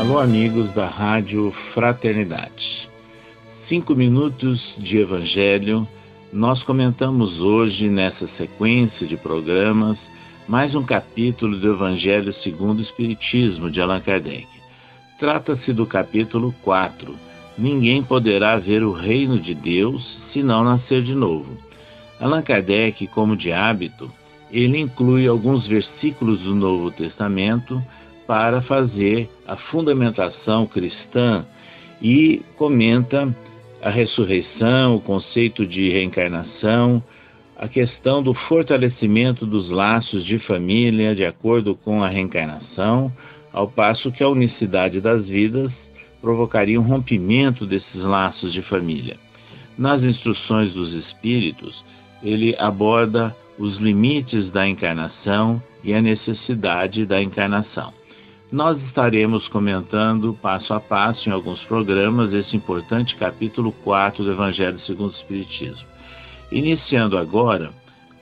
Alô, amigos da Rádio Fraternidade. 5 minutos de Evangelho. Nós comentamos hoje, nessa sequência de programas, mais um capítulo do Evangelho segundo o Espiritismo, de Allan Kardec. Trata-se do capítulo 4. Ninguém poderá ver o reino de Deus se não nascer de novo. Allan Kardec, como de hábito, ele inclui alguns versículos do Novo Testamento para fazer a fundamentação cristã e comenta a ressurreição, o conceito de reencarnação, a questão do fortalecimento dos laços de família de acordo com a reencarnação, ao passo que a unicidade das vidas provocaria um rompimento desses laços de família. Nas instruções dos Espíritos, ele aborda os limites da encarnação e a necessidade da encarnação. Nós estaremos comentando passo a passo em alguns programas esse importante capítulo 4 do Evangelho segundo o Espiritismo. Iniciando agora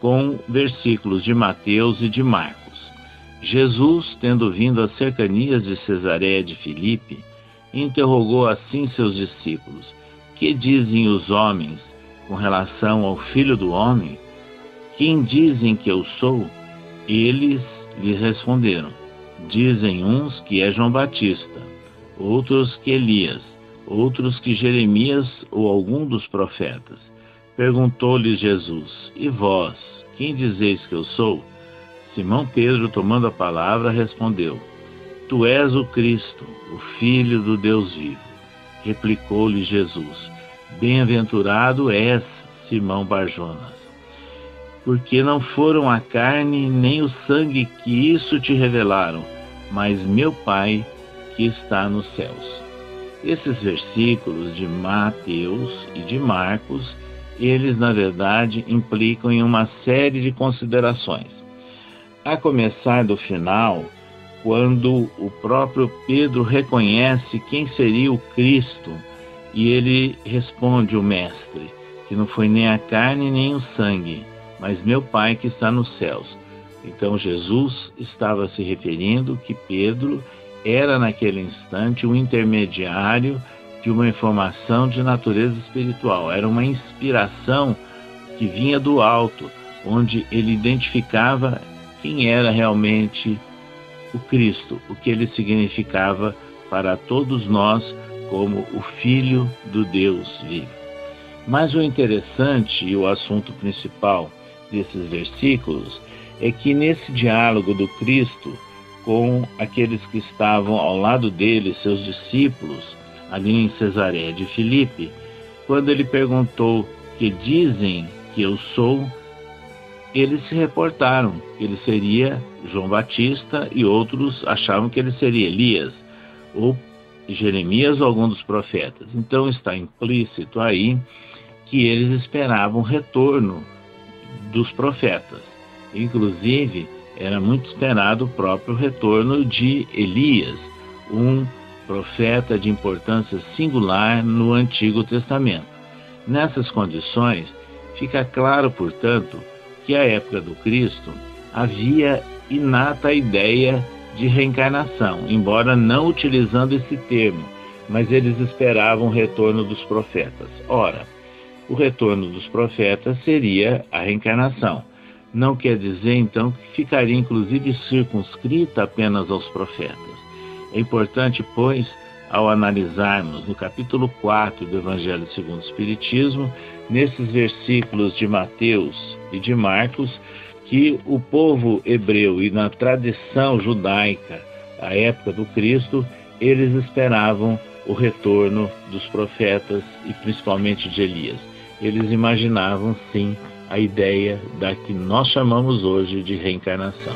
com versículos de Mateus e de Marcos. Jesus, tendo vindo às cercanias de Cesareia de Filipe, interrogou assim seus discípulos: que dizem os homens com relação ao Filho do Homem? Quem dizem que eu sou? Eles lhes responderam: dizem uns que é João Batista, outros que Elias, outros que Jeremias ou algum dos profetas. Perguntou-lhes Jesus: e vós, quem dizeis que eu sou? Simão Pedro, tomando a palavra, respondeu: tu és o Cristo, o Filho do Deus vivo. Replicou-lhe Jesus: bem-aventurado és, Simão Barjonas, porque não foram a carne nem o sangue que isso te revelaram, mas meu Pai que está nos céus. Esses versículos de Mateus e de Marcos, eles na verdade implicam em uma série de considerações. A começar do final, quando o próprio Pedro reconhece quem seria o Cristo, e ele responde o Mestre, que não foi nem a carne nem o sangue, mas meu Pai que está nos céus. Então Jesus estava se referindo que Pedro era naquele instante um intermediário de uma informação de natureza espiritual. Era uma inspiração que vinha do alto, onde ele identificava quem era realmente o Cristo, o que ele significava para todos nós como o Filho do Deus vivo. Mas o interessante e o assunto principal desses versículos é que nesse diálogo do Cristo com aqueles que estavam ao lado dele, seus discípulos, ali em Cesareia de Filipe, quando ele perguntou: que dizem que eu sou? Eles se reportaram que ele seria João Batista e outros achavam que ele seria Elias ou Jeremias ou algum dos profetas. Então está implícito aí que eles esperavam o retorno dos profetas. Inclusive, era muito esperado o próprio retorno de Elias, um profeta de importância singular no Antigo Testamento. Nessas condições, fica claro, portanto, que à época do Cristo havia inata a ideia de reencarnação, embora não utilizando esse termo, mas eles esperavam o retorno dos profetas. Ora, o retorno dos profetas seria a reencarnação. Não quer dizer, então, que ficaria inclusive circunscrita apenas aos profetas. É importante, pois, ao analisarmos no capítulo 4 do Evangelho segundo o Espiritismo, nesses versículos de Mateus e de Marcos, que o povo hebreu e na tradição judaica, à época do Cristo, eles esperavam o retorno dos profetas e principalmente de Elias. Eles imaginavam, sim, a ideia da que nós chamamos hoje de reencarnação.